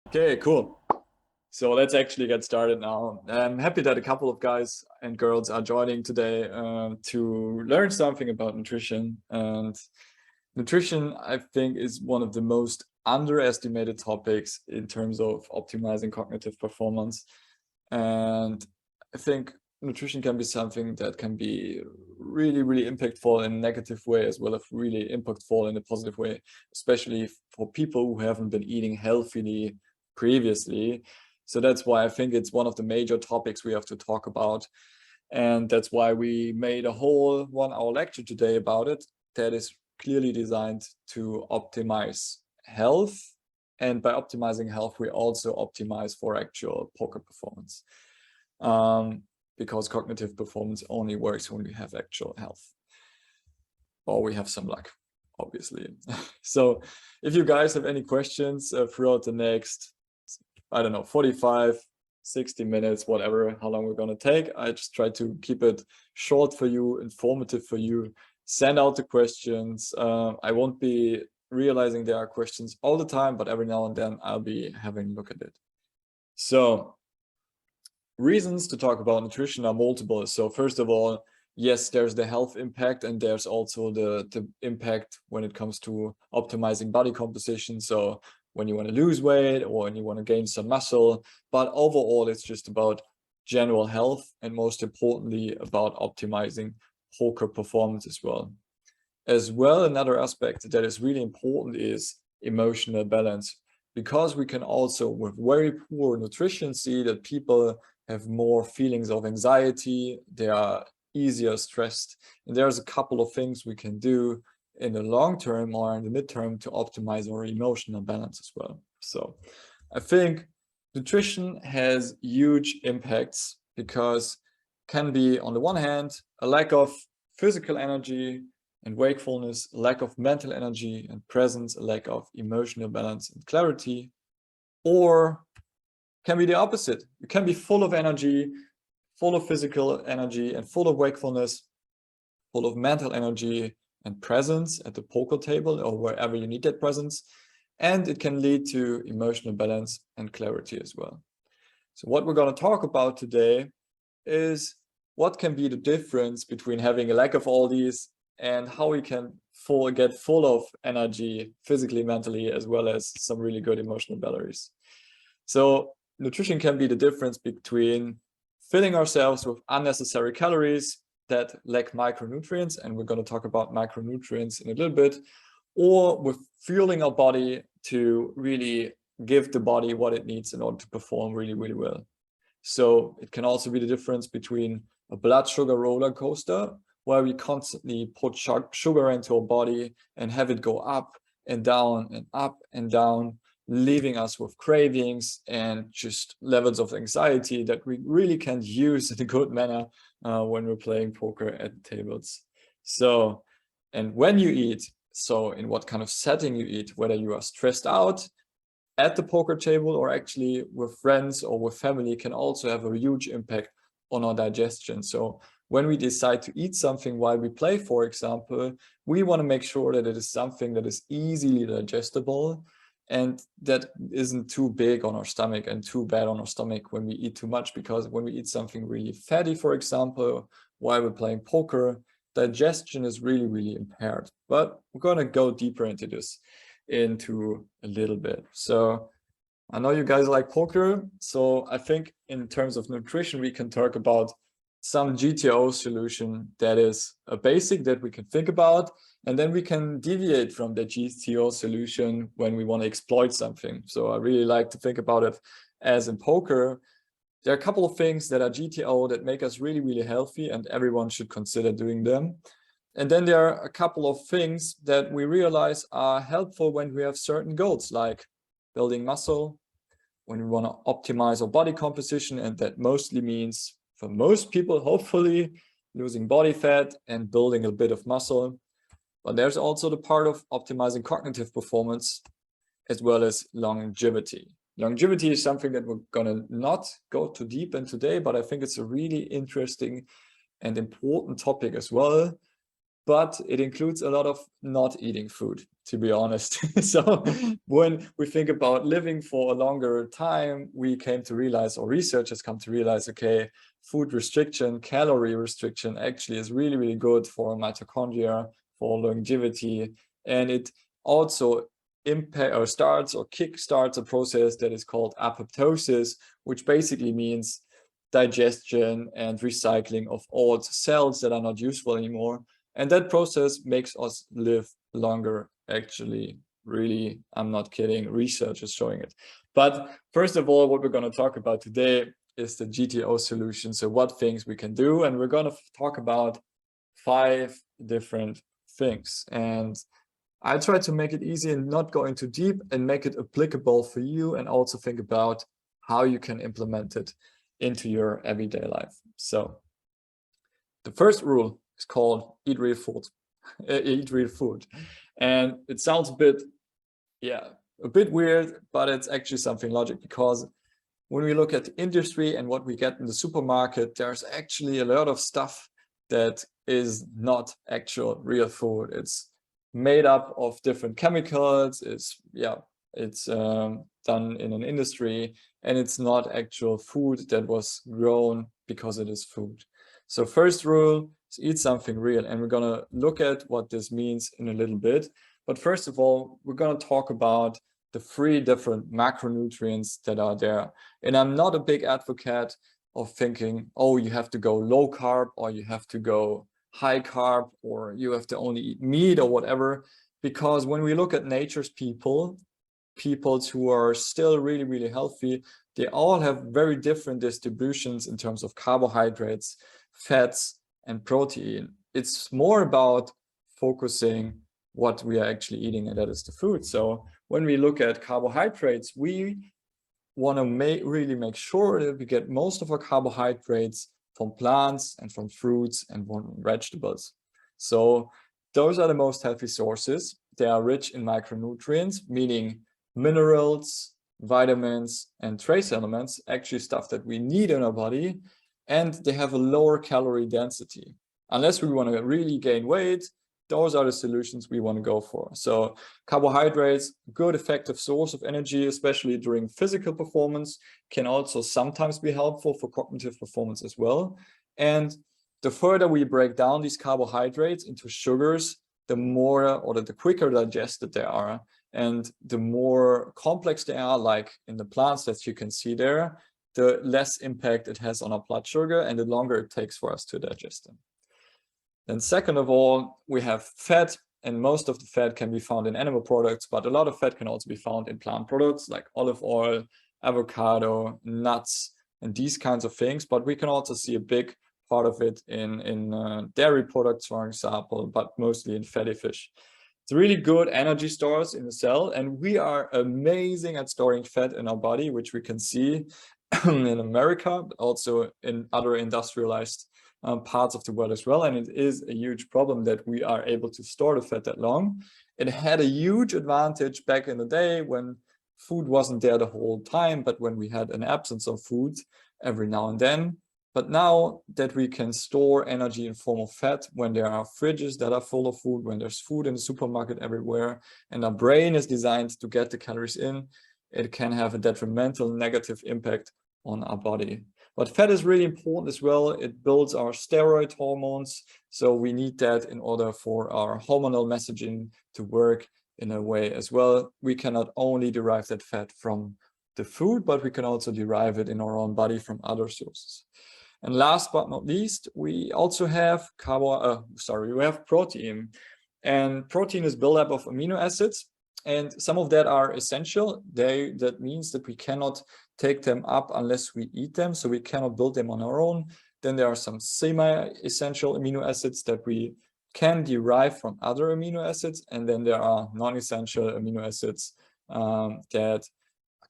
Okay, cool. So let's actually get started now. I'm happy that a couple of guys and girls are joining today to learn something about nutrition. And nutrition, I think, is one of the most underestimated topics in terms of optimizing cognitive performance. And I think nutrition can be something that can be really, really impactful in a negative way, as well as really impactful in a positive way, especially for people who haven't been eating healthily previously. So that's why I think it's one of the major topics we have to talk about. And that's why we made a whole 1 hour lecture today about it that is clearly designed to optimize health. And by optimizing health, we also optimize for actual poker performance. Because cognitive performance only works when we have actual health. Or we have some luck, obviously. So if you guys have any questions throughout the next, I don't know, 45, 60 minutes, whatever, how long we're going to take, I just try to keep it short for you, informative for you. Send out the questions. I won't be realizing there are questions all the time, but every now and then I'll be having a look at it. So reasons to talk about nutrition are multiple. So first of all, yes, there's the health impact, and there's also the impact when it comes to optimizing body composition. So when you want to lose weight or when you want to gain some muscle, but overall it's just about general health, and most importantly about optimizing poker performance as well. Another aspect that is really important is emotional balance, because we can also, with very poor nutrition, see that people have more feelings of anxiety, they are easier stressed, and there's a couple of things we can do in the long term or in the midterm to optimize our emotional balance as well. So I think nutrition has huge impacts, because can be, on the one hand, a lack of physical energy and wakefulness, a lack of mental energy and presence, a lack of emotional balance and clarity, or can be the opposite. You can be full of energy, full of physical energy and full of wakefulness, full of mental energy and presence at the poker table or wherever you need that presence. And it can lead to emotional balance and clarity as well. So what we're going to talk about today is what can be the difference between having a lack of all these and how we can get full of energy physically, mentally, as well as some really good emotional batteries. So nutrition can be the difference between filling ourselves with unnecessary calories that lack micronutrients, and we're going to talk about micronutrients in a little bit, or with fueling our body to really give the body what it needs in order to perform really, really well. So it can also be the difference between a blood sugar roller coaster, where we constantly put sugar into our body and have it go up and down and up and down, leaving us with cravings and just levels of anxiety that we really can't use in a good manner when we're playing poker at tables. So, and when you eat, so in what kind of setting you eat, whether you are stressed out at the poker table or actually with friends or with family, can also have a huge impact on our digestion. So when we decide to eat something while we play, for example, we want to make sure that it is something that is easily digestible and that isn't too big on our stomach and too bad on our stomach when we eat too much. Because when we eat something really fatty, for example, while we're playing poker, digestion is really, really impaired. But we're going to go deeper into this into a little bit. So I know you guys like poker, so I think in terms of nutrition, we can talk about some GTO solution that is a basic that we can think about, and then we can deviate from the GTO solution when we want to exploit something. So I really like to think about it as in poker. There are a couple of things that are GTO that make us really, really healthy, and everyone should consider doing them. And then there are a couple of things that we realize are helpful when we have certain goals, like building muscle, when we want to optimize our body composition, and that mostly means, for most people, hopefully, losing body fat and building a bit of muscle. But there's also the part of optimizing cognitive performance, as well as longevity. Longevity is something that we're going to not go too deep in today, but I think it's a really interesting and important topic as well, but it includes a lot of not eating food, to be honest. So when we think about living for a longer time, we came to realize, or researchers come to realize, okay, food restriction, calorie restriction actually is really, really good for mitochondria, for longevity, and it also impact or starts or kickstarts a process that is called apoptosis, which basically means digestion and recycling of old cells that are not useful anymore. And that process makes us live longer, actually. Really, I'm not kidding. Research is showing it. But first of all, what we're going to talk about today is the GTO solution. So what things we can do. And we're going to talk about 5 different things. And I try to make it easy and not go into deep and make it applicable for you, and also think about how you can implement it into your everyday life. So the first rule is called eat real food. Eat real food. And it sounds a bit weird, but it's actually something logic, because when we look at the industry and what we get in the supermarket, there's actually a lot of stuff that is not actual real food. It's made up of different chemicals. It's done in an industry, and it's not actual food that was grown because it is food. So first rule is eat something real, and we're going to look at what this means in a little bit. But first of all, we're going to talk about the 3 different macronutrients that are there. And I'm not a big advocate of thinking, oh, you have to go low carb, or you have to go high carb, or you have to only eat meat or whatever. Because when we look at nature's peoples who are still really, really healthy, they all have very different distributions in terms of carbohydrates, fats, and protein. It's more about focusing what we are actually eating, and that is the food. So when we look at carbohydrates, we want to really make sure that we get most of our carbohydrates from plants and from fruits and from vegetables. So those are the most healthy sources. They are rich in micronutrients, meaning minerals, vitamins, and trace elements, actually stuff that we need in our body, and they have a lower calorie density. Unless we want to really gain weight, those are the solutions we want to go for. So carbohydrates, good effective source of energy, especially during physical performance, can also sometimes be helpful for cognitive performance as well. And the further we break down these carbohydrates into sugars, the more, or the quicker digested they are, and the more complex they are, like in the plants that you can see there, the less impact it has on our blood sugar and the longer it takes for us to digest them. Then second of all, we have fat, and most of the fat can be found in animal products, but a lot of fat can also be found in plant products like olive oil, avocado, nuts, and these kinds of things. But we can also see a big part of it in dairy products, for example, but mostly in fatty fish. It's really good energy stores in the cell, and we are amazing at storing fat in our body, which we can see in America, but also in other industrialized parts of the world as well. And it is a huge problem that we are able to store the fat that long. It had a huge advantage back in the day when food wasn't there the whole time, but when we had an absence of food every now and then. But now that we can store energy in form of fat, when there are fridges that are full of food, when there's food in the supermarket everywhere, and our brain is designed to get the calories in, it can have a detrimental negative impact on our body. But fat is really important as well. It builds our steroid hormones. So we need that in order for our hormonal messaging to work in a way as well. We cannot only derive that fat from the food, but we can also derive it in our own body from other sources. And last but not least, we also have protein. And protein is built up of amino acids, and some of that are essential. That means that we cannot take them up unless we eat them, so we cannot build them on our own. Then there are some semi-essential amino acids that we can derive from other amino acids, and then there are non-essential amino acids that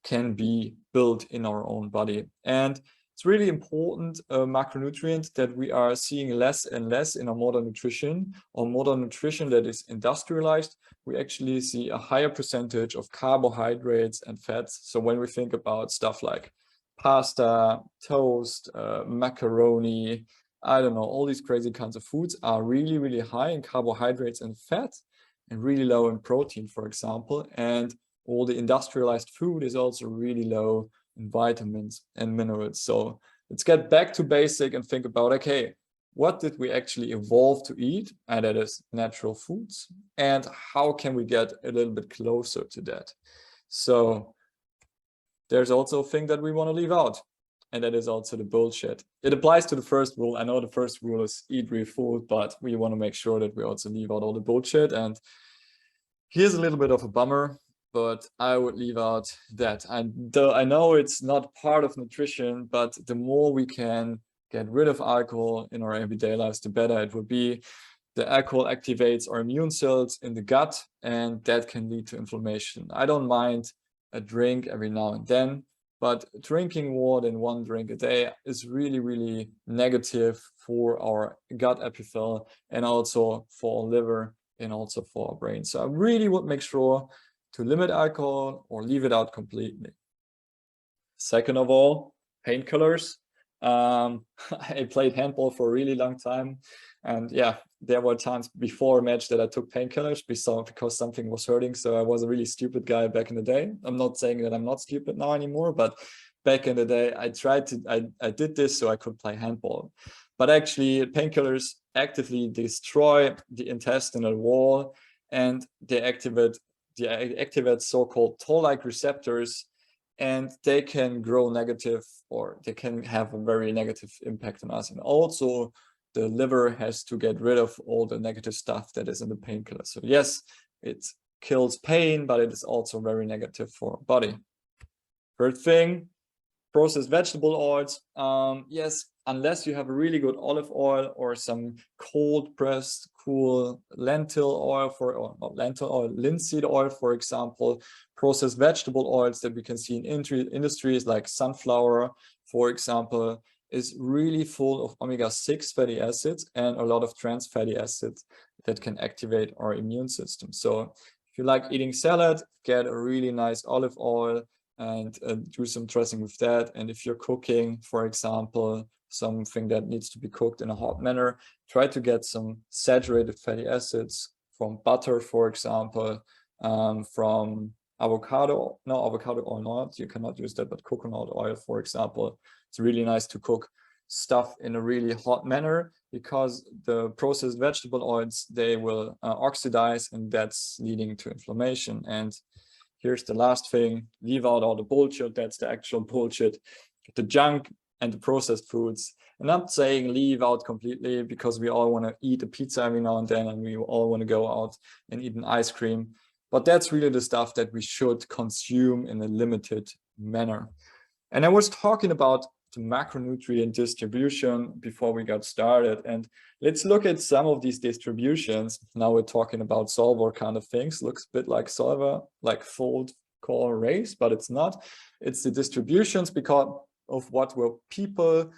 can be built in our own body. And it's really important macronutrient that we are seeing less and less in our modern nutrition, or modern nutrition that is industrialized. We actually see a higher percentage of carbohydrates and fats. So when we think about stuff like pasta, toast, macaroni, I don't know, all these crazy kinds of foods are really, really high in carbohydrates and fat and really low in protein, for example. And all the industrialized food is also really low in vitamins and minerals. So let's get back to basic and think about, okay, what did we actually evolve to eat? And that is natural foods. And how can we get a little bit closer to that? So there's also a thing that we want to leave out. And that is also the bullshit. It applies to the first rule. I know the first rule is eat real food, but we want to make sure that we also leave out all the bullshit. And here's a little bit of a bummer, but I would leave out that. And I know it's not part of nutrition, but the more we can get rid of alcohol in our everyday lives, the better it would be. The alcohol activates our immune cells in the gut, and that can lead to inflammation. I don't mind a drink every now and then, but drinking more than one drink a day is really, really negative for our gut epithelium and also for our liver and also for our brain. So I really would make sure to limit alcohol or leave it out completely. Second of all, painkillers. I played handball for a really long time. And yeah, there were times before a match that I took painkillers because something was hurting. So I was a really stupid guy back in the day. I'm not saying that I'm not stupid now anymore, but back in the day, I did this so I could play handball. But actually, painkillers actively destroy the intestinal wall, and they activate so-called toll-like receptors, and they can grow negative, or they can have a very negative impact on us. And also the liver has to get rid of all the negative stuff that is in the painkiller. So yes, it kills pain, but it is also very negative for our body. Third thing, processed vegetable oils. Yes, unless you have a really good olive oil or some cold pressed cool lentil oil linseed oil, for example. Processed vegetable oils that we can see in industries like sunflower, for example, is really full of omega-6 fatty acids and a lot of trans fatty acids that can activate our immune system. So if you like eating salad, get a really nice olive oil and do some dressing with that. And if you're cooking, for example, something that needs to be cooked in a hot manner, try to get some saturated fatty acids from butter, for example, from avocado oil not, you cannot use that, but coconut oil, for example. It's really nice to cook stuff in a really hot manner because the processed vegetable oils, they will oxidize, and that's leading to inflammation. And here's the last thing, leave out all the bullshit. That's the actual bullshit, the junk and the processed foods. And I'm not saying leave out completely, because we all want to eat a pizza every now and then, and we all want to go out and eat an ice cream. But that's really the stuff that we should consume in a limited manner. And I was talking about the macronutrient distribution before we got started. And let's look at some of these distributions. Now we're talking about solver kind of things. Looks a bit like solver, like fold, call, race, but it's not. It's the distributions because of what people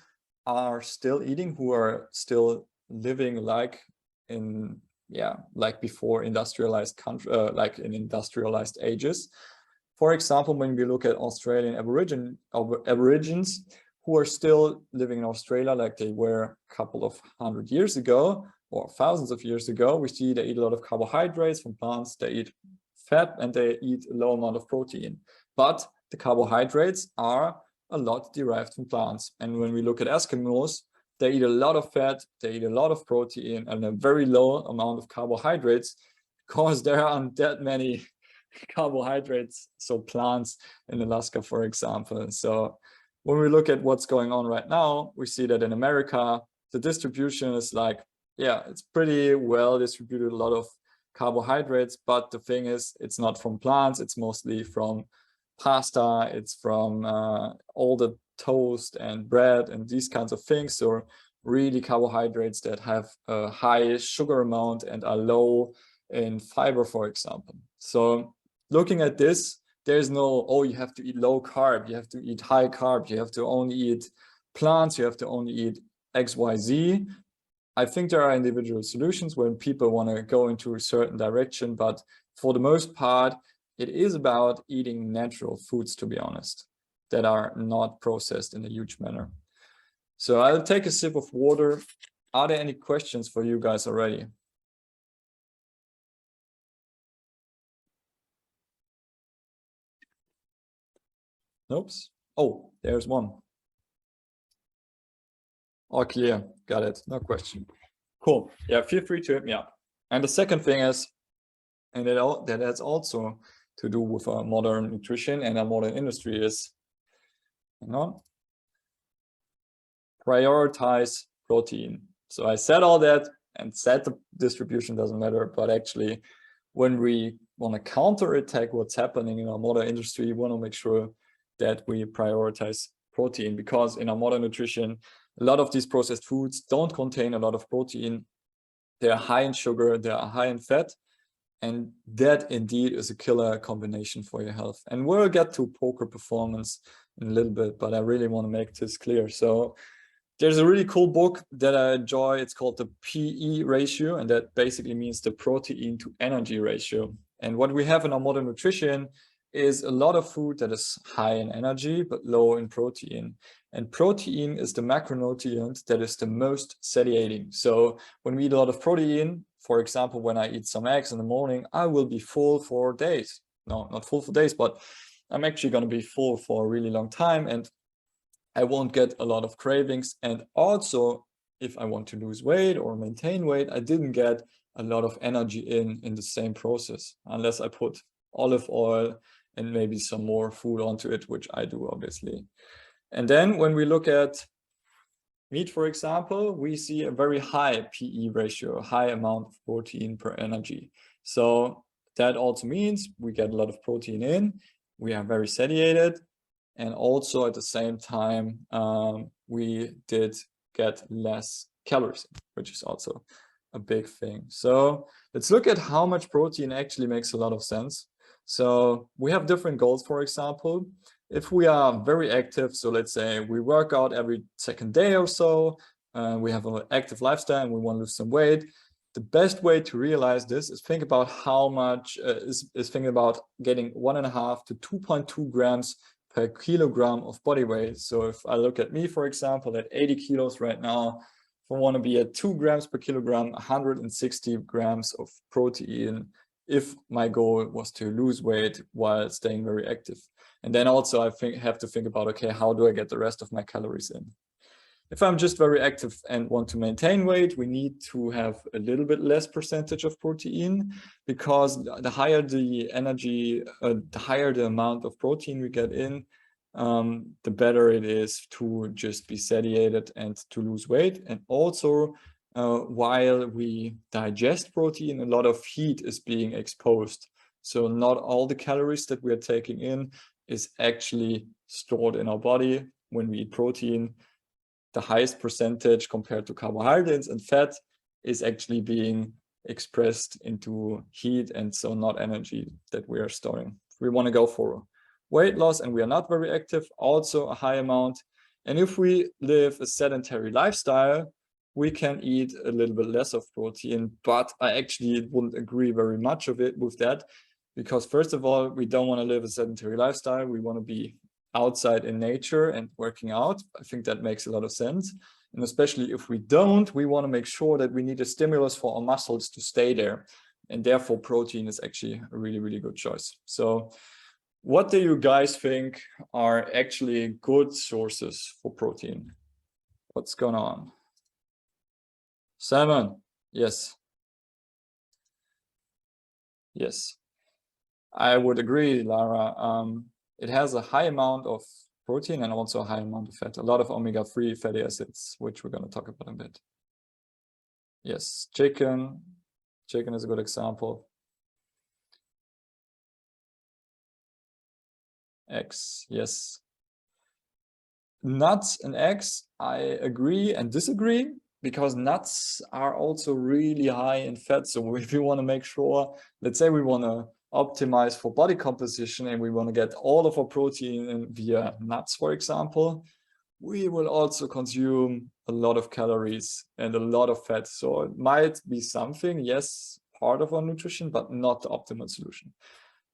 are still eating, who are still living like in, like before industrialized country, like in industrialized ages. For example, when we look at Australian Aborigines who are still living in Australia like they were a couple of 100 years ago or thousands of years ago, we see they eat a lot of carbohydrates from plants, they eat fat, and they eat a low amount of protein. But the carbohydrates are a lot derived from plants. And when we look at Eskimos, they eat a lot of fat, they eat a lot of protein, and a very low amount of carbohydrates, because there aren't that many carbohydrates, so plants in Alaska, for example. So when we look at what's going on right now, we see that in America, the distribution is like, it's pretty well distributed, a lot of carbohydrates, but the thing is, it's not from plants, it's mostly from pasta, it's from all the toast and bread and these kinds of things. So really carbohydrates that have a high sugar amount and are low in fiber, for example. So looking at this, there's no, oh, you have to eat low carb, you have to eat high carb, you have to only eat plants, you have to only eat XYZ. I think there are individual solutions when people want to go into a certain direction, but for the most part, it is about eating natural foods, to be honest, that are not processed in a huge manner. So I'll take a sip of water. Are there any questions for you guys already? Nope. Oh, there's one. All clear. Got it. No question. Cool. Yeah, feel free to hit me up. And the second thing is, and that has also to do with our modern nutrition and our modern industry is, hang on, prioritize protein. So I said all that and said the distribution doesn't matter, but actually when we want to counterattack what's happening in our modern industry, we want to make sure that we prioritize protein, because in our modern nutrition, a lot of these processed foods don't contain a lot of protein. They are high in sugar, they are high in fat, and that indeed is a killer combination for your health. And we'll get to poker performance in a little bit, but I really want to make this clear. So there's a really cool book that I enjoy. It's called the PE ratio, and that basically means the protein to energy ratio. And what we have in our modern nutrition is a lot of food that is high in energy, but low in protein. And protein is the macronutrient that is the most satiating. So when we eat a lot of protein, for example, when I eat some eggs in the morning, I will be full for days. No, not full for days, but I'm actually going to be full for a really long time. And I won't get a lot of cravings. And also, if I want to lose weight or maintain weight, I didn't get a lot of energy in the same process, unless I put olive oil and maybe some more food onto it, which I do, obviously. And then when we look at meat, for example, we see a very high PE ratio, a high amount of protein per energy. So that also means we get a lot of protein in, we are very satiated, and also at the same time, we did get less calories, which is also a big thing. So let's look at how much protein actually makes a lot of sense. So we have different goals, for example. If we are very active, so let's say we work out every second day or so, we have an active lifestyle and we want to lose some weight, the best way to realize this is think about how much, is thinking about getting 1.5 to 2.2 grams per kilogram of body weight. So if I look at me, for example, at 80 kilos right now, if I want to be at 2 grams per kilogram, 160 grams of protein, if my goal was to lose weight while staying very active. And then also I have to think about, okay, how do I get the rest of my calories in? If I'm just very active and want to maintain weight, we need to have a little bit less percentage of protein, because the higher the energy, the higher the amount of protein we get in, the better it is to just be satiated and to lose weight. And also, while we digest protein, a lot of heat is being exposed. So not all the calories that we are taking in is actually stored in our body. When we eat protein, the highest percentage compared to carbohydrates and fat is actually being expressed into heat, and so not energy that we are storing. If we want to go for weight loss and we are not very active, also a high amount. And if we live a sedentary lifestyle, we can eat a little bit less of protein, but I actually wouldn't agree very much with that, because first of all, we don't want to live a sedentary lifestyle. We want to be outside in nature and working out. I think that makes a lot of sense. And especially if we don't, we want to make sure that we need a stimulus for our muscles to stay there. And therefore, protein is actually a really, really good choice. So what do you guys think are actually good sources for protein? What's going on? Simon, yes. Yes, I would agree, Lara. It has a high amount of protein and also a high amount of fat, a lot of omega-3 fatty acids, which we're going to talk about in a bit. Yes, chicken is a good example. Eggs, yes. Nuts and eggs, I agree and disagree, because nuts are also really high in fat. So if you want to make sure, let's say we want to optimize for body composition and we want to get all of our protein in via nuts, for example, we will also consume a lot of calories and a lot of fat. So it might be something, yes, part of our nutrition, but not the optimal solution.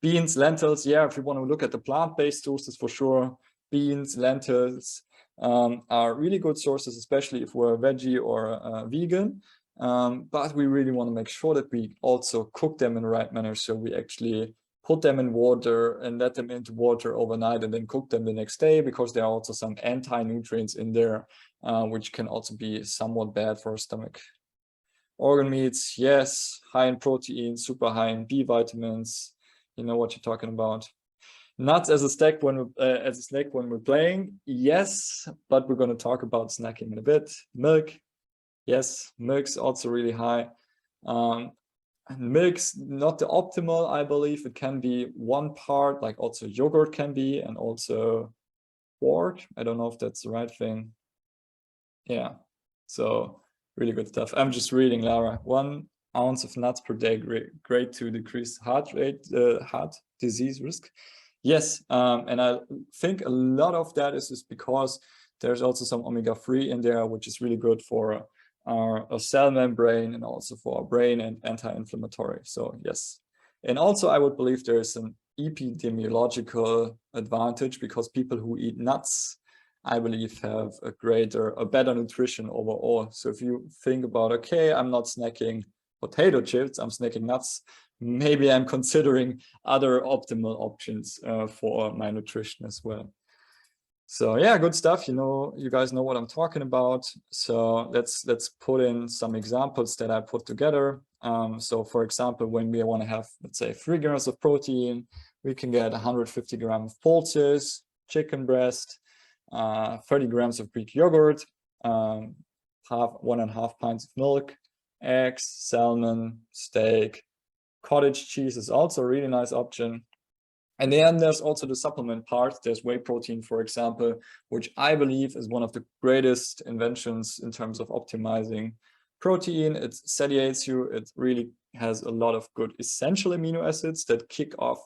Beans, lentils, yeah, if you want to look at the plant-based sources, for sure, beans, lentils, are really good sources, especially if we're veggie or vegan. But we really want to make sure that we also cook them in the right manner. So we actually put them in water and let them into water overnight and then cook them the next day, because there are also some anti-nutrients in there, which can also be somewhat bad for our stomach. Organ meats, yes, high in protein, super high in B vitamins. You know what you're talking about. Nuts as a snack when we're playing, yes, but we're going to talk about snacking in a bit. Milk, yes, milk's also really high. Milk's not the optimal, I believe. It can be one part, like also yogurt can be, and also pork. I don't know if that's the right thing. Yeah, so really good stuff. I'm just reading, Lara. 1 ounce of nuts per day, great to decrease heart disease risk. Yes, and I think a lot of that is because there's also some omega-3 in there, which is really good for our cell membrane and also for our brain and anti-inflammatory. So yes, and also I would believe there is an epidemiological advantage, because people who eat nuts, I believe, have a better nutrition overall. So if you think about, okay, I'm not snacking potato chips, I'm snacking nuts, maybe I'm considering other optimal options for my nutrition as well. So yeah, good stuff. You guys know what I'm talking about. So let's put in some examples that I put together. So for example, when we want to have, let's say, 3 grams of protein, we can get 150 grams of pulses, chicken breast, 30 grams of Greek yogurt, 1.5 pints of milk, eggs, salmon, steak. Cottage cheese is also a really nice option. And then there's also the supplement part. There's whey protein, for example, which I believe is one of the greatest inventions in terms of optimizing protein. It satiates you. It really has a lot of good essential amino acids that kick off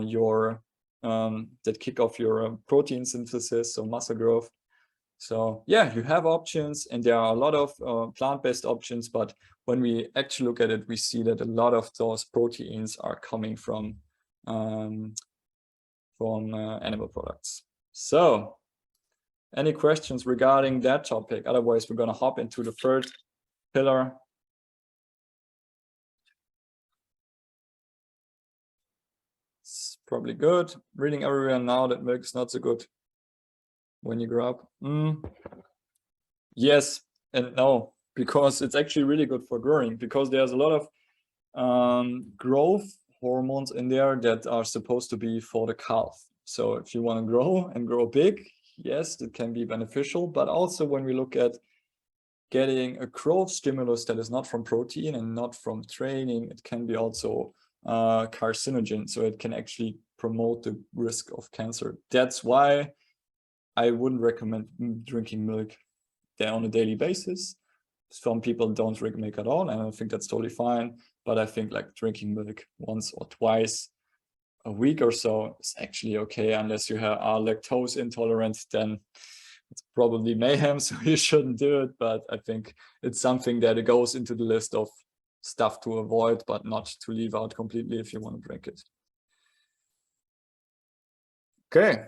your protein synthesis, so muscle growth. So yeah, you have options, and there are a lot of plant-based options. But when we actually look at it, we see that a lot of those proteins are coming from animal products. So any questions regarding that topic? Otherwise, we're going to hop into the third pillar. It's probably good. Reading everywhere now that milk is not so good when you grow up. Yes and no, because it's actually really good for growing, because there's a lot of growth hormones in there that are supposed to be for the calf. So if you want to grow and grow big, yes, it can be beneficial. But also when we look at getting a growth stimulus that is not from protein and not from training, it can be also carcinogen. So it can actually promote the risk of cancer. That's why I wouldn't recommend drinking milk there on a daily basis. Some people don't drink milk at all, and I think that's totally fine. But I think like drinking milk once or twice a week or so is actually okay, unless you are lactose intolerant, then it's probably mayhem, so you shouldn't do it. But I think it's something that it goes into the list of stuff to avoid, but not to leave out completely if you want to drink it. Okay.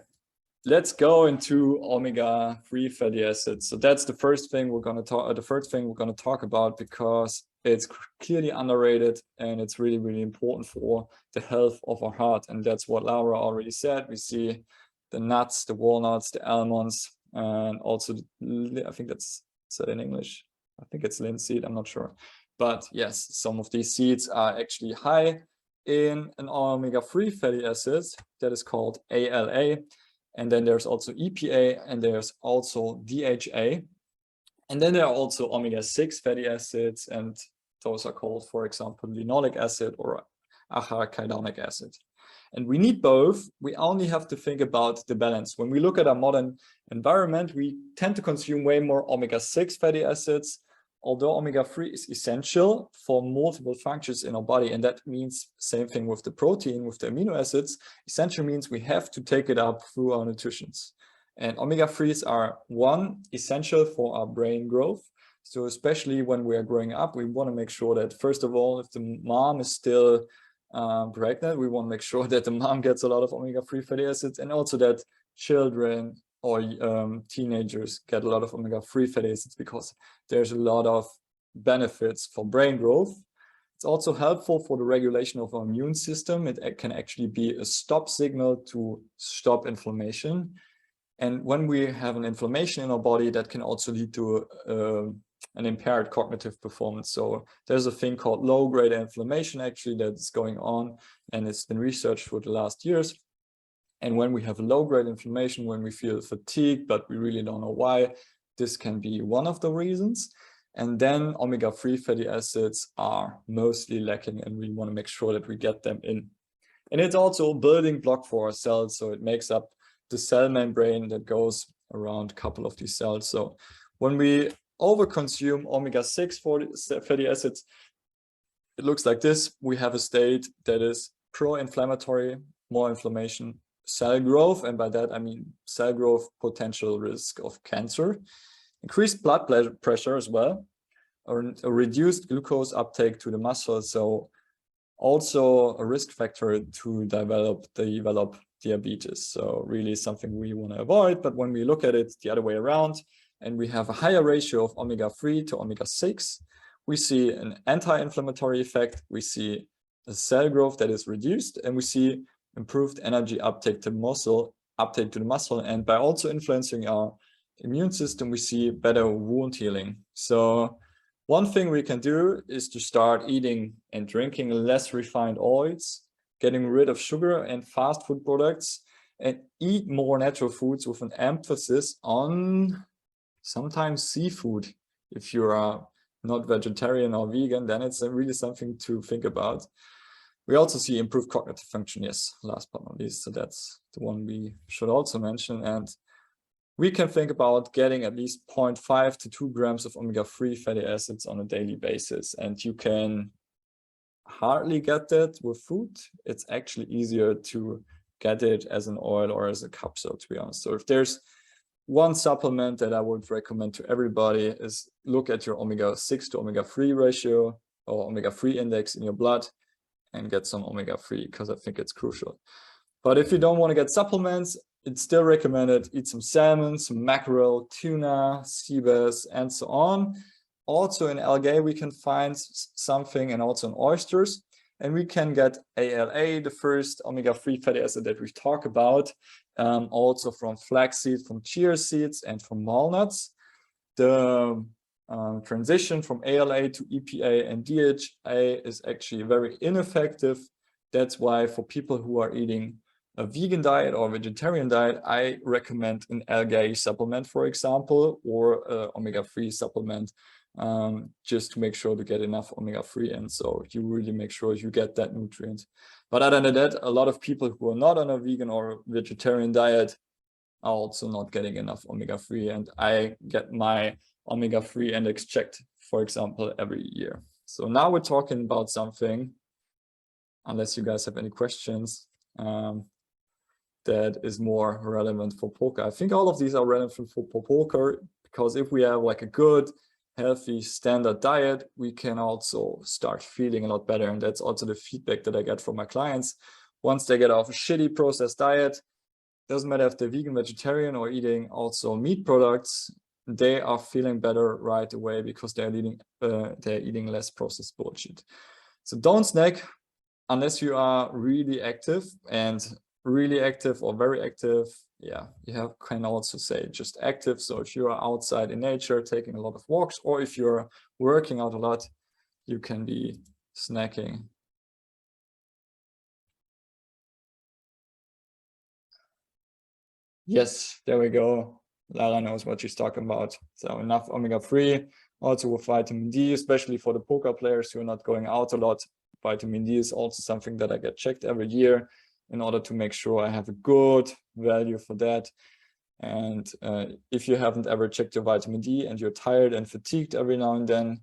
Let's go into omega-3 fatty acids. So that's the first thing we're going to talk about, because it's clearly underrated and it's really, really important for the health of our heart. And that's what Laura already said. We see the nuts, the walnuts, the almonds, and also I think that's said in English. I think it's linseed. I'm not sure, but yes, some of these seeds are actually high in an omega-3 fatty acids that is called ALA. And then there's also EPA, and there's also DHA. And then there are also omega-6 fatty acids, and those are called, for example, linoleic acid or arachidonic acid. And we need both. We only have to think about the balance. When we look at our modern environment, we tend to consume way more omega-6 fatty acids, although omega-3 is essential for multiple functions in our body. And that means same thing with the protein, with the amino acids. Essential means we have to take it up through our nutritions. And omega-3s are essential for our brain growth. So especially when we are growing up, we want to make sure that, first of all, if the mom is still pregnant, we want to make sure that the mom gets a lot of omega-3 fatty acids, and also that children or teenagers get a lot of omega-3 fatty acids because there's a lot of benefits for brain growth. It's also helpful for the regulation of our immune system. It can actually be a stop signal to stop inflammation. And when we have an inflammation in our body, that can also lead to an impaired cognitive performance. So there's a thing called low-grade inflammation actually that's going on, and it's been researched for the last years. And when we have low-grade inflammation, when we feel fatigued, but we really don't know why, this can be one of the reasons. And then omega-3 fatty acids are mostly lacking, and we want to make sure that we get them in. And it's also a building block for our cells, so it makes up the cell membrane that goes around a couple of these cells. So when we overconsume omega-6 fatty acids, it looks like this. We have a state that is pro-inflammatory, more inflammation, cell growth, and by that I mean cell growth, potential risk of cancer, increased blood pressure as well, or a reduced glucose uptake to the muscle, so also a risk factor to develop diabetes. So really something we want to avoid. But when we look at it the other way around, and we have a higher ratio of omega-3 to omega-6, we see an anti-inflammatory effect, we see a cell growth that is reduced, and we see improved energy uptake to the muscle, and by also influencing our immune system, we see better wound healing. So one thing we can do is to start eating and drinking less refined oils, getting rid of sugar and fast food products, and eat more natural foods with an emphasis on sometimes seafood. If you are not vegetarian or vegan, then it's really something to think about. We also see improved cognitive function, yes, last but not least. So that's the one we should also mention. And we can think about getting at least 0.5 to 2 grams of omega-3 fatty acids on a daily basis. And you can hardly get that with food. It's actually easier to get it as an oil or as a capsule, to be honest. So if there's one supplement that I would recommend to everybody is look at your omega-6 to omega-3 ratio or omega-3 index in your blood and get some omega-3, because I think it's crucial. But if you don't want to get supplements, it's still recommended eat some salmon, some mackerel, tuna, sea bass, and so on. Also in algae, we can find something, and also in oysters. And we can get ALA, the first omega-3 fatty acid that we've talked about, also from flaxseed, from chia seeds, and from walnuts. The transition from ALA to EPA and DHA is actually very ineffective. That's why for people who are eating a vegan diet or vegetarian diet, I recommend an algae supplement, for example, or omega-3 supplement, just to make sure to get enough omega-3 in. So you really make sure you get that nutrient. But other than that, a lot of people who are not on a vegan or vegetarian diet are also not getting enough omega-3. And I get my omega-3 index checked, for example, every year. So now we're talking about something, unless you guys have any questions, that is more relevant for poker. I think all of these are relevant for poker, because if we have like a good, healthy, standard diet, we can also start feeling a lot better. And that's also the feedback that I get from my clients. Once they get off a shitty processed diet, doesn't matter if they're vegan, vegetarian, or eating also meat products, they are feeling better right away because they're eating less processed bullshit. So don't snack unless you are really active, and really active or very active. Yeah, you can also say just active. So if you're outside in nature, taking a lot of walks, or if you're working out a lot, you can be snacking. Yes, there we go. Lara knows what she's talking about. So enough omega-3, also with vitamin D, especially for the poker players who are not going out a lot. Vitamin D is also something that I get checked every year in order to make sure I have a good value for that. And if you haven't ever checked your vitamin D and you're tired and fatigued every now and then,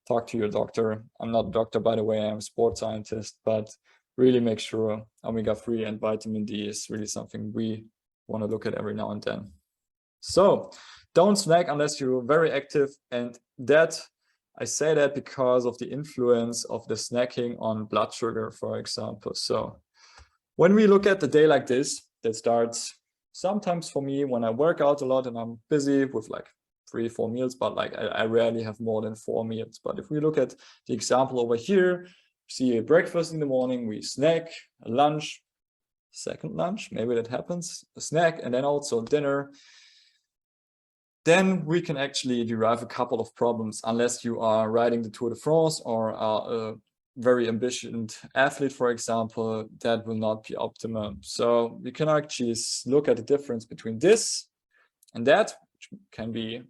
talk to your doctor. I'm not a doctor, by the way, I'm a sports scientist, but really make sure omega-3 and vitamin D is really something we want to look at every now and then. So don't snack unless you're very active. And that, I say that because of the influence of the snacking on blood sugar, for example. So when we look at the day like this, that starts sometimes for me, when I work out a lot and I'm busy with like 3-4 meals, but like I rarely have more than 4 meals. But if we look at the example over here, see a breakfast in the morning, we snack, a lunch, second lunch, maybe that happens, a snack, and then also dinner. Then we can actually derive a couple of problems, unless you are riding the Tour de France or are a very ambitious athlete, for example, that will not be optimal. So we can actually look at the difference between this and that, which can be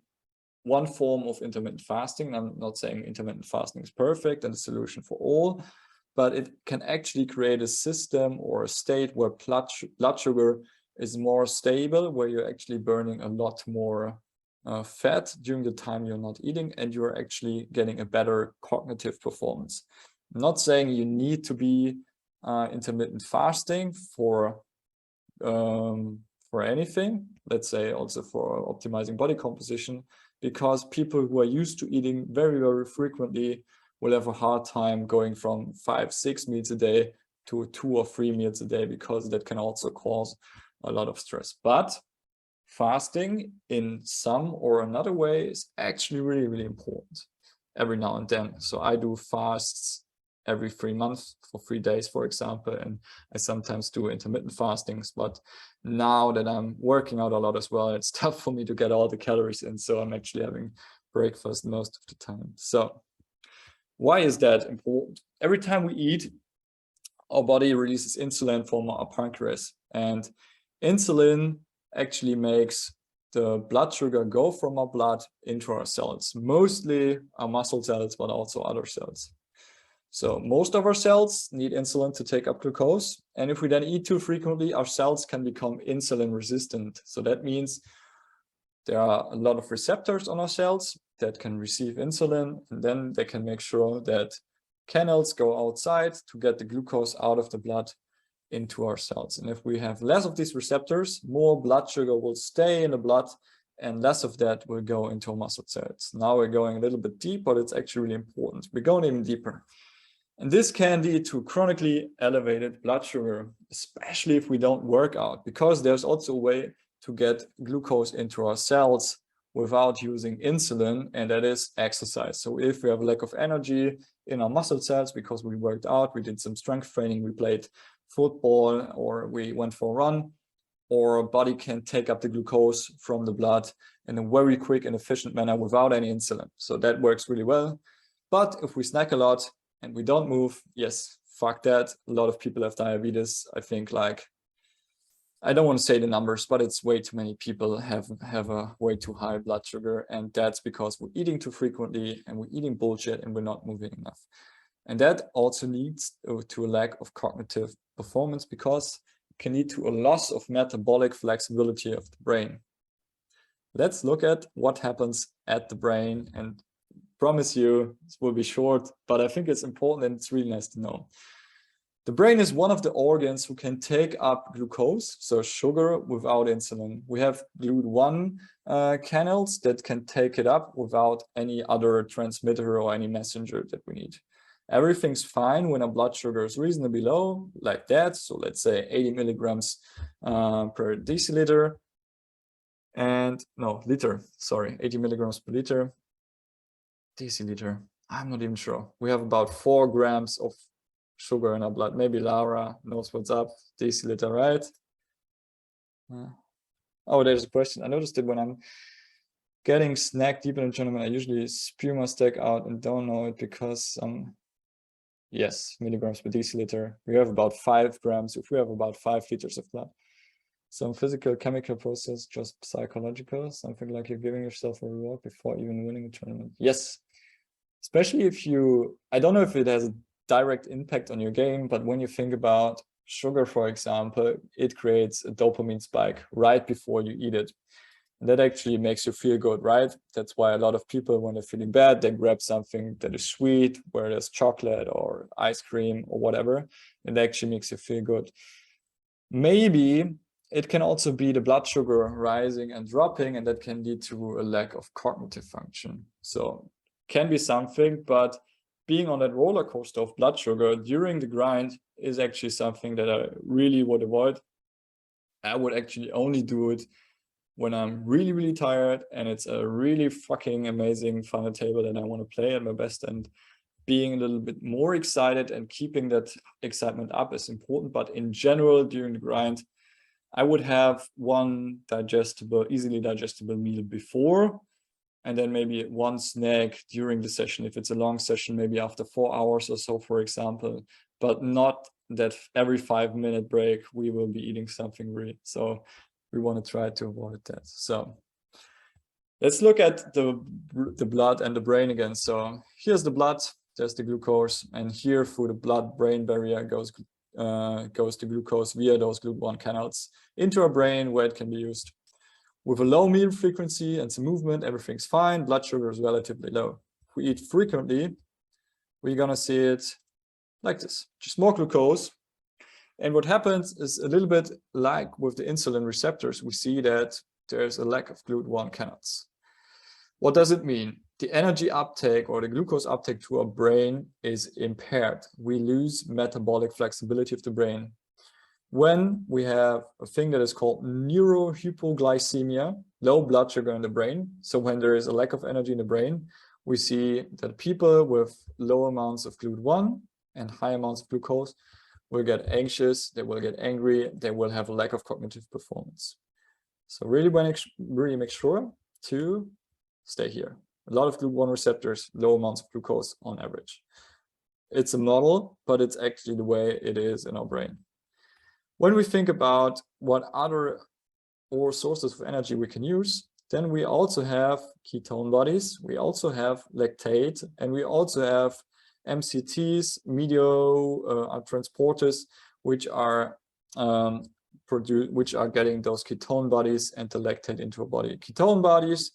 one form of intermittent fasting. I'm not saying intermittent fasting is perfect and the solution for all, but it can actually create a system or a state where blood sugar is more stable, where you're actually burning a lot more fat during the time you're not eating, and you're actually getting a better cognitive performance. I'm not saying you need to be intermittent fasting for anything, let's say also for optimizing body composition, because people who are used to eating very, very frequently will have a hard time going from 5-6 meals a day to 2 or 3 meals a day, because that can also cause a lot of stress. But fasting in some or another way is actually really, really important every now and then. So I do fasts every 3 months for 3 days, for example, and I sometimes do intermittent fastings. But now that I'm working out a lot as well, it's tough for me to get all the calories in, so I'm actually having breakfast most of the time. So why is that important? Every time we eat, our body releases insulin from our pancreas, and insulin actually makes the blood sugar go from our blood into our cells, mostly our muscle cells, but also other cells. So most of our cells need insulin to take up glucose. And if we then eat too frequently, our cells can become insulin resistant. So that means there are a lot of receptors on our cells that can receive insulin, and then they can make sure that canals go outside to get the glucose out of the blood into our cells. And if we have less of these receptors, more blood sugar will stay in the blood and less of that will go into our muscle cells. Now we're going a little bit deep, but it's actually really important. We're going even deeper. And this can lead to chronically elevated blood sugar, especially if we don't work out, because there's also a way to get glucose into our cells without using insulin, and that is exercise. So if we have a lack of energy in our muscle cells because we worked out, we did some strength training, we played football, or we went for a run, our body can take up the glucose from the blood in a very quick and efficient manner without any insulin. So that works really well. But if we snack a lot and we don't move, yes, fuck that. A lot of people have diabetes. I think, like, I don't want to say the numbers, but it's way too many people have a way too high blood sugar. And that's because we're eating too frequently and we're eating bullshit and we're not moving enough. And that also leads to a lack of cognitive performance, because it can lead to a loss of metabolic flexibility of the brain. Let's look at what happens at the brain, and promise you this will be short, but I think it's important and it's really nice to know. The brain is one of the organs who can take up glucose, so sugar, without insulin. We have GLUT1 canals that can take it up without any other transmitter or any messenger that we need. Everything's fine when our blood sugar is reasonably low, like that. So let's say 80 milligrams per deciliter. And no, liter, sorry, 80 milligrams per liter. Deciliter, I'm not even sure. We have about 4 grams of sugar in our blood. Maybe Laura knows what's up. Deciliter, right? Oh, there's a question. I noticed it when I'm getting snack deep in the tournament. I usually spew my stack out and don't know it because yes, milligrams per deciliter. We have about 5 grams if we have about 5 liters of blood. Some physical, chemical process, just psychological, something like you're giving yourself a reward before even winning a tournament. Yes, especially if you, I don't know if it has a direct impact on your game, but when you think about sugar, for example, it creates a dopamine spike right before you eat it. And that actually makes you feel good, right? That's why a lot of people, when they're feeling bad, they grab something that is sweet, where there's chocolate or ice cream or whatever. It actually makes you feel good. Maybe it can also be the blood sugar rising and dropping, and that can lead to a lack of cognitive function. So can be something, but being on that roller coaster of blood sugar during the grind is actually something that I really would avoid. I would actually only do it when I'm really, really tired and it's a really fucking amazing final table that I want to play at my best, and being a little bit more excited and keeping that excitement up is important. But in general, during the grind, I would have one easily digestible meal before, and then maybe one snack during the session. If it's a long session, maybe after 4 hours or so, for example, but not that every 5-minute break we will be eating something really. So we want to try to avoid that. So let's look at the blood and the brain again. So here's the blood, there's the glucose, and here through the blood-brain barrier goes the glucose via those GLUT1 canals into our brain, where it can be used. With a low meal frequency and some movement, everything's fine. Blood sugar is relatively low. If we eat frequently, we're gonna see it like this, just more glucose. And what happens is a little bit like with the insulin receptors, we see that there's a lack of GLUT1 canals. What does it mean? The energy uptake or the glucose uptake to our brain is impaired. We lose metabolic flexibility of the brain. When we have a thing that is called neurohypoglycemia, low blood sugar in the brain, so when there is a lack of energy in the brain, we see that people with low amounts of GLUT1 and high amounts of glucose will get anxious, they will get angry, they will have a lack of cognitive performance. So really make sure to stay here. A lot of GLUT1 receptors, low amounts of glucose on average. It's a model, but it's actually the way it is in our brain. When we think about what other sources of energy we can use, then we also have ketone bodies, we also have lactate, and we also have MCTs, transporters, which are getting those ketone bodies and the lactate into our body. Ketone bodies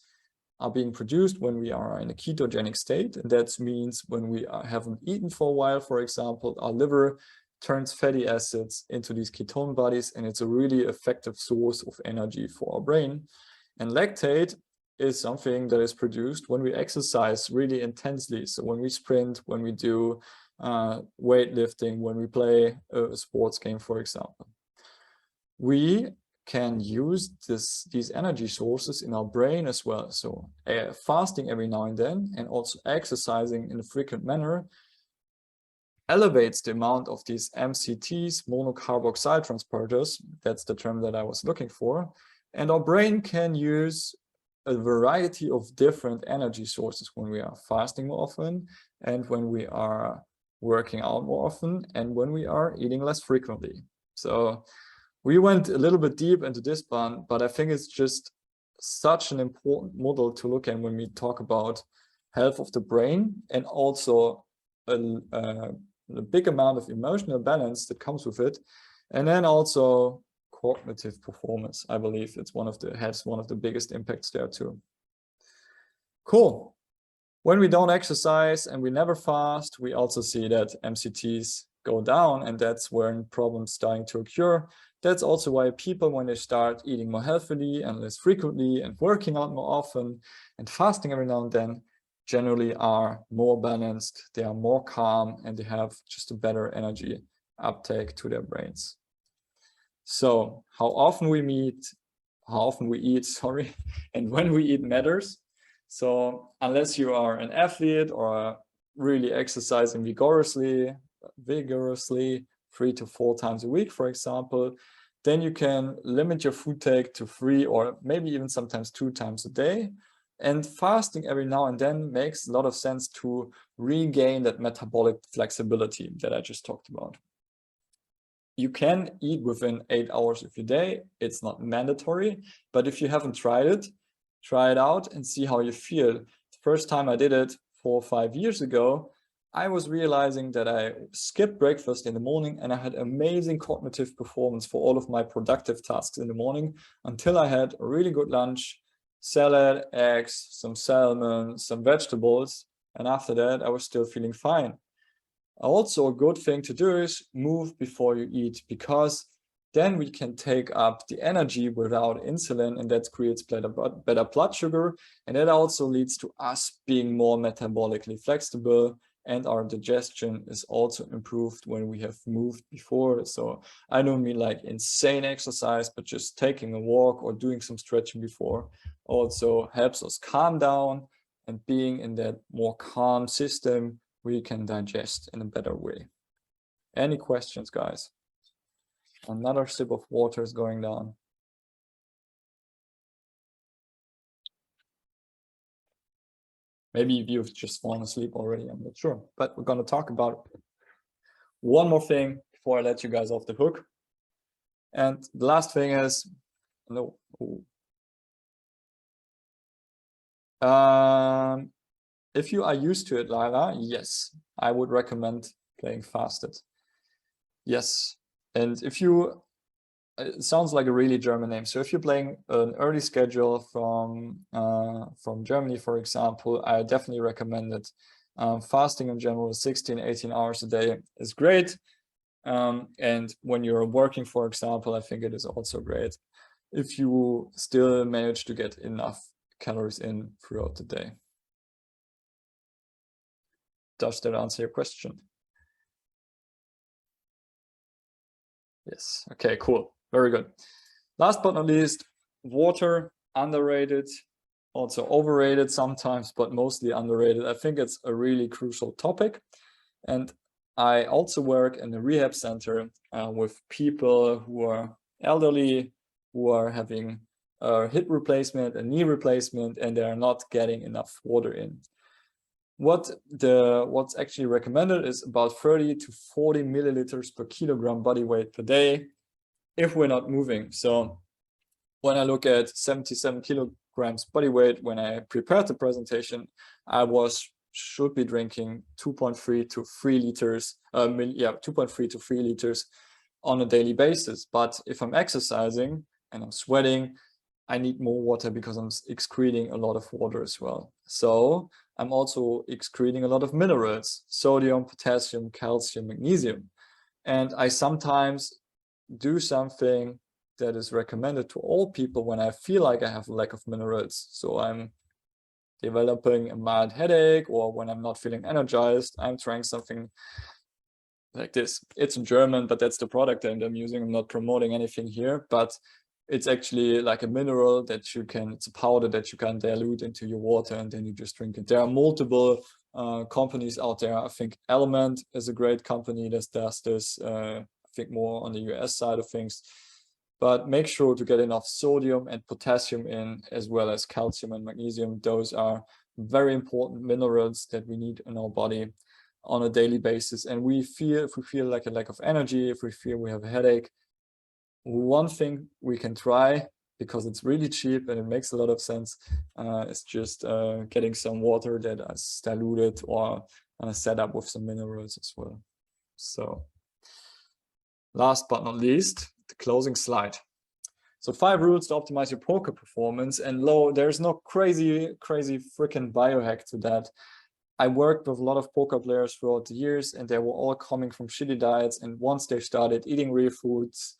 are being produced when we are in a ketogenic state, and that means when we haven't eaten for a while, for example, our liver turns fatty acids into these ketone bodies, and it's a really effective source of energy for our brain. And lactate is something that is produced when we exercise really intensely. So when we sprint, when we do weightlifting, when we play a sports game, for example. We can use these energy sources in our brain as well. So fasting every now and then, and also exercising in a frequent manner, elevates the amount of these MCTs, monocarboxyl transporters. That's the term that I was looking for. And our brain can use a variety of different energy sources when we are fasting more often, and when we are working out more often, and when we are eating less frequently. So we went a little bit deep into this one, but I think it's just such an important model to look at when we talk about health of the brain, and also a big amount of emotional balance that comes with it. And then also cognitive performance. I believe it's has one of the biggest impacts there too. Cool. When we don't exercise and we never fast, we also see that MCTs go down, and that's when problems starting to occur. That's also why people, when they start eating more healthily and less frequently and working out more often and fasting every now and then, generally are more balanced, they are more calm, and they have just a better energy uptake to their brains. So how often we eat, and when we eat matters. So unless you are an athlete or really exercising vigorously 3 to 4 times a week, for example, then you can limit your food take to 3 or maybe even sometimes 2 times a day. And fasting every now and then makes a lot of sense to regain that metabolic flexibility that I just talked about. You can eat within 8 hours of your day. It's not mandatory, but if you haven't tried it, try it out and see how you feel. The first time I did it 4 or 5 years ago, I was realizing that I skipped breakfast in the morning, and I had amazing cognitive performance for all of my productive tasks in the morning until I had a really good lunch, salad, eggs, some salmon, some vegetables, and after that I was still feeling fine. Also, a good thing to do is move before you eat, because then we can take up the energy without insulin, and that creates better blood sugar, and that also leads to us being more metabolically flexible and our digestion is also improved when we have moved before. So I don't mean like insane exercise, but just taking a walk or doing some stretching before also helps us calm down, and being in that more calm system, we can digest in a better way. Any questions, guys? Another sip of water is going down. Maybe you've just fallen asleep already, I'm not sure. But we're going to talk about one more thing before I let you guys off the hook. And the last thing is, no. If you are used to it, Lila, yes, I would recommend playing fasted. Yes. And if you, it sounds like a really German name. So if you're playing an early schedule from Germany, for example, I definitely recommend it. Fasting in general, 16, 18 hours a day is great. And when you're working, for example, I think it is also great if you still manage to get enough calories in throughout the day. Does that answer your question? Yes. Okay, cool. Very good. Last but not least, water, underrated, also overrated sometimes, but mostly underrated. I think it's a really crucial topic. And I also work in a rehab center with people who are elderly, who are having a hip replacement, a knee replacement, and they are not getting enough water in. What's actually recommended is about 30 to 40 milliliters per kilogram body weight per day if we're not moving. So when I look at 77 kilograms body weight, when I prepared the presentation, I should be drinking 2.3 to 3 liters, 2.3 to 3 liters on a daily basis. But if I'm exercising and I'm sweating, I need more water because I'm excreting a lot of water as well. So I'm also excreting a lot of minerals, sodium, potassium, calcium, magnesium. And I sometimes do something that is recommended to all people when I feel like I have a lack of minerals. So I'm developing a mild headache, or when I'm not feeling energized, I'm trying something like this. It's in German, but that's the product that I'm using. I'm not promoting anything here, but it's actually like a mineral that it's a powder that you can dilute into your water and then you just drink it. There are multiple companies out there. I think Element is a great company that does this, I think more on the US side of things. But make sure to get enough sodium and potassium in, as well as calcium and magnesium. Those are very important minerals that we need in our body on a daily basis. And if we feel like a lack of energy, if we feel we have a headache, one thing we can try, because it's really cheap and it makes a lot of sense, is just getting some water that is diluted or set up with some minerals as well. So last but not least, the closing slide. So 5 rules to optimize your poker performance. And there's no crazy freaking biohack to that. I worked with a lot of poker players throughout the years, and they were all coming from shitty diets. And once they started eating real foods,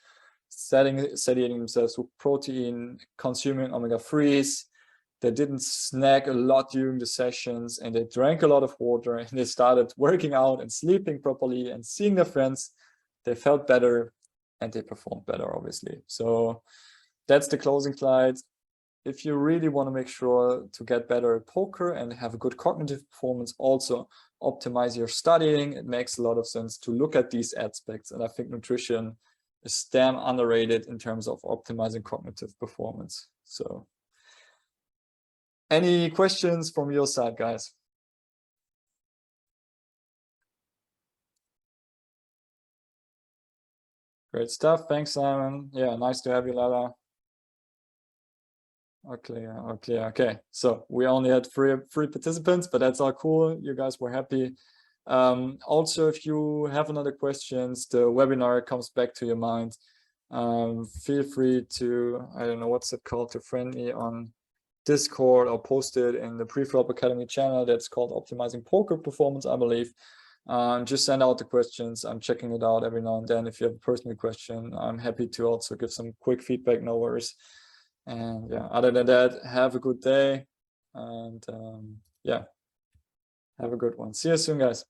satiating themselves with protein, consuming omega-3s, they didn't snack a lot during the sessions, and they drank a lot of water, and they started working out and sleeping properly and seeing their friends, they felt better and they performed better, obviously. So that's the closing slide. If you really want to make sure to get better at poker and have a good cognitive performance, also optimize your studying. It makes a lot of sense to look at these aspects. And I think nutrition is damn underrated in terms of optimizing cognitive performance. So any questions from your side, guys? Great stuff. Thanks, Simon. Yeah, nice to have you, Lala. Okay. So we only had three participants, but that's all cool. You guys were happy. Also, if you have another questions, the webinar comes back to your mind. Feel free to, I don't know what's it called, to friend me on Discord or post it in the Pre-Flop Academy channel. That's called Optimizing Poker Performance, I believe. Just send out the questions. I'm checking it out every now and then. If you have a personal question, I'm happy to also give some quick feedback, no worries. And yeah, other than that, have a good day. And yeah, have a good one. See you soon, guys.